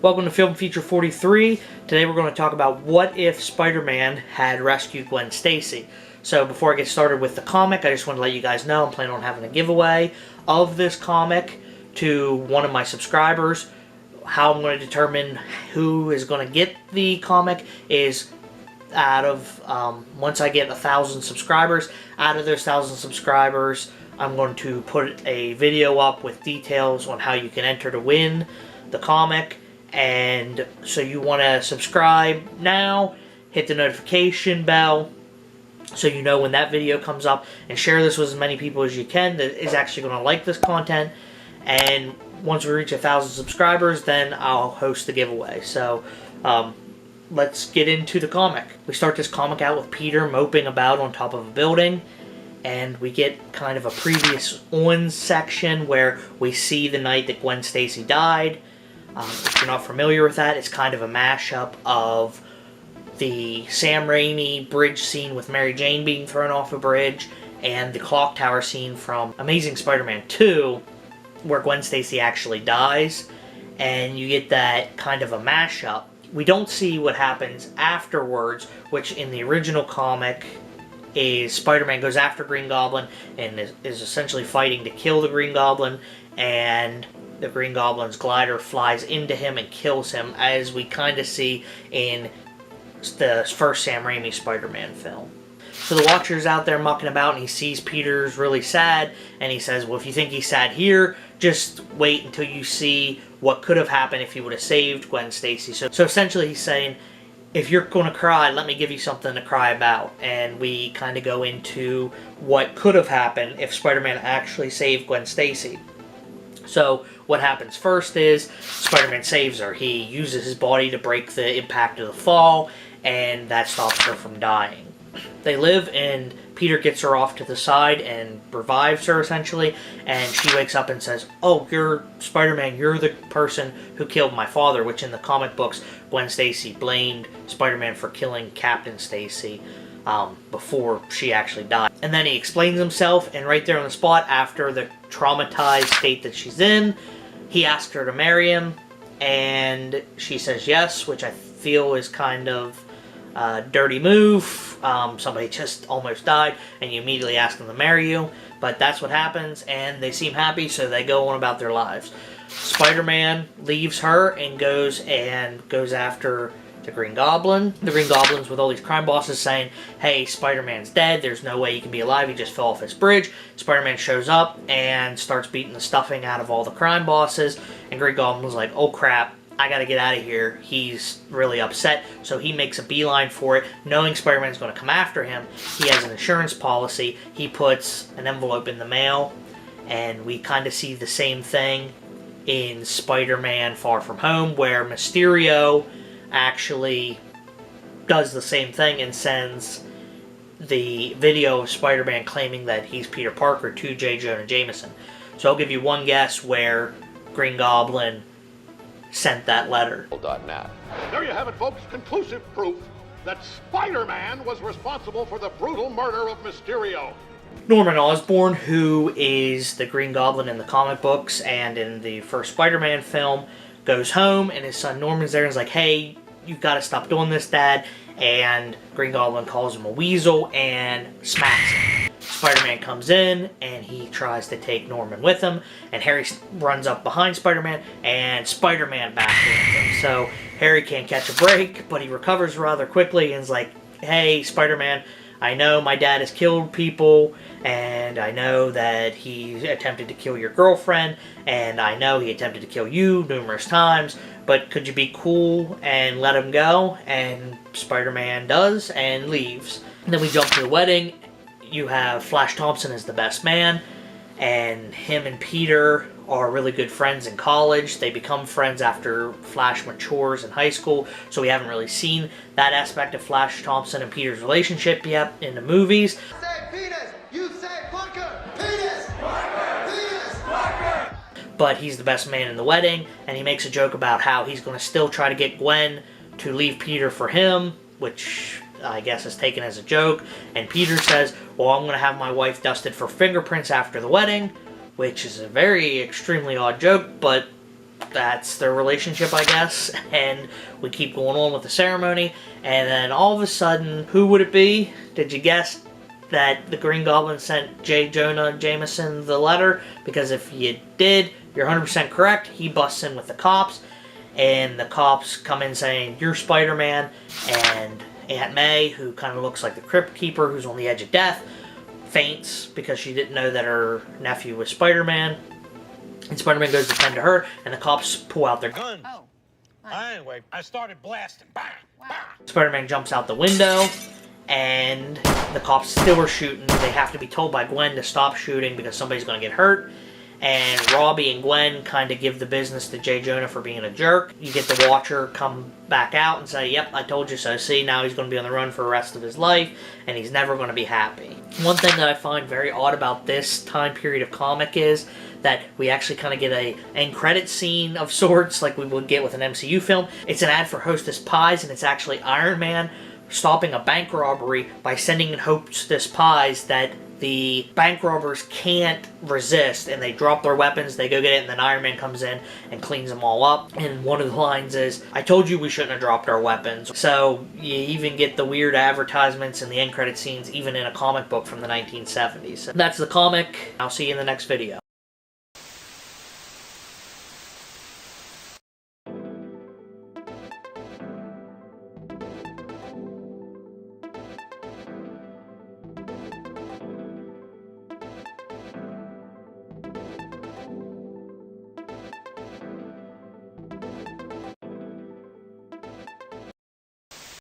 Welcome to Film Feature 43. Today we're going to talk about what if Spider-Man had rescued Gwen Stacy. So before I get started with the comic, I just want to let you guys know I'm planning on having a giveaway of this comic to one of my subscribers. How I'm going to determine who is going to get the comic is out of, once I get 1,000 subscribers, out of those 1,000 subscribers, I'm going to put a video up with details on how you can enter to win the comic. And so you want to subscribe now, hit the notification bell so you know when that video comes up, and share this with as many people as you can that is actually going to like this content. And once we reach 1,000 subscribers, then I'll host the giveaway. So let's get into the comic. We start this comic out with Peter moping about on top of a building, and we get kind of a previous on section where we see the night that Gwen Stacy died. If you're not familiar with that, it's kind of a mashup of the Sam Raimi bridge scene with Mary Jane being thrown off a bridge and the clock tower scene from Amazing Spider-Man 2 where Gwen Stacy actually dies, and you get that kind of a mashup. We don't see what happens afterwards, which in the original comic is Spider-Man goes after Green Goblin and is essentially fighting to kill the Green Goblin, and the Green Goblin's glider flies into him and kills him, as we kind of see in the first Sam Raimi Spider-Man film. So the Watcher's out there mucking about, and he sees Peter's really sad, and he says, well, if you think he's sad here, just wait until you see what could have happened if he would have saved Gwen Stacy. So essentially he's saying, if you're going to cry, let me give you something to cry about. And we kind of go into what could have happened if Spider-Man actually saved Gwen Stacy. So what happens first is Spider-Man saves her. He uses his body to break the impact of the fall, and that stops her from dying. They live, and Peter gets her off to the side and revives her, essentially, and she wakes up and says, oh, you're Spider-Man, you're the person who killed my father, which in the comic books, Gwen Stacy blamed Spider-Man for killing Captain Stacy before she actually died. And then he explains himself, and right there on the spot, after the traumatized state that she's in, he asks her to marry him, and she says yes, which I feel is kind of a dirty move. Somebody just almost died, and you immediately ask them to marry you, but that's what happens, and they seem happy, so they go on about their lives. Spider-Man leaves her and goes after the Green Goblin. The Green Goblin's with all these crime bosses saying, hey, Spider-Man's dead, there's no way he can be alive, he just fell off his bridge. Spider-Man shows up and starts beating the stuffing out of all the crime bosses, and Green Goblin's like, oh crap, I gotta get out of here. He's really upset, so he makes a beeline for it, knowing Spider-Man's gonna come after him. He has an insurance policy. He puts an envelope in the mail, and we kind of see the same thing in Spider-Man Far From Home, where Mysterio actually does the same thing and sends the video of Spider-Man claiming that he's Peter Parker to J. Jonah Jameson. So I'll give you one guess where Green Goblin sent that letter. There you have it, folks. Conclusive proof that Spider-Man was responsible for the brutal murder of Mysterio. Norman Osborn, who is the Green Goblin in the comic books and in the first Spider-Man film, goes home, and his son Norman's there and is like, hey, you've got to stop doing this, Dad. And Green Goblin calls him a weasel and smacks him. Spider-Man comes in, and he tries to take Norman with him, and Harry runs up behind Spider-Man, and Spider-Man backhands him. So Harry can't catch a break, but he recovers rather quickly and is like, hey, Spider-Man, I know my dad has killed people, and I know that he attempted to kill your girlfriend, and I know he attempted to kill you numerous times, but could you be cool and let him go? And Spider-Man does, and leaves. And then we jump to the wedding. You have Flash Thompson as the best man, and him and Peter are really good friends in college. They become friends after Flash matures in high school, so we haven't really seen that aspect of Flash Thompson and Peter's relationship yet in the movies. Say penis, you say Parker, penis, Parker, penis, Parker. But he's the best man in the wedding, and he makes a joke about how he's going to still try to get Gwen to leave Peter for him, which I guess is taken as a joke. And Peter says, well, I'm going to have my wife dusted for fingerprints after the wedding, which is a very extremely odd joke, but that's their relationship, I guess. And we keep going on with the ceremony. And then all of a sudden, who would it be? Did you guess that the Green Goblin sent J. Jonah Jameson the letter? Because if you did, you're 100% correct. He busts in with the cops. And the cops come in saying, "You're Spider-Man." And Aunt May, who kind of looks like the Crypt Keeper, who's on the edge of death, faints because she didn't know that her nephew was Spider-Man. And Spider-Man goes to tend to her, and the cops pull out their gun. Oh. Anyway, I started blasting. Bang! Bang! Spider-Man jumps out the window, and the cops still are shooting. They have to be told by Gwen to stop shooting because somebody's going to get hurt. And Robbie and Gwen kind of give the business to J. Jonah for being a jerk. You get the Watcher come back out and say, "Yep, I told you so. See, now he's going to be on the run for the rest of his life, and he's never going to be happy." One thing that I find very odd about this time period of comic is that we actually kind of get a end credit scene of sorts, like we would get with an MCU film. It's an ad for Hostess Pies, and it's actually Iron Man stopping a bank robbery by sending in Hostess Pies that the bank robbers can't resist, and they drop their weapons, they go get it, and then Iron Man comes in and cleans them all up. And one of the lines is, "I told you we shouldn't have dropped our weapons." So you even get the weird advertisements and the end credit scenes even in a comic book from the 1970s. That's the comic. I'll see you in the next video.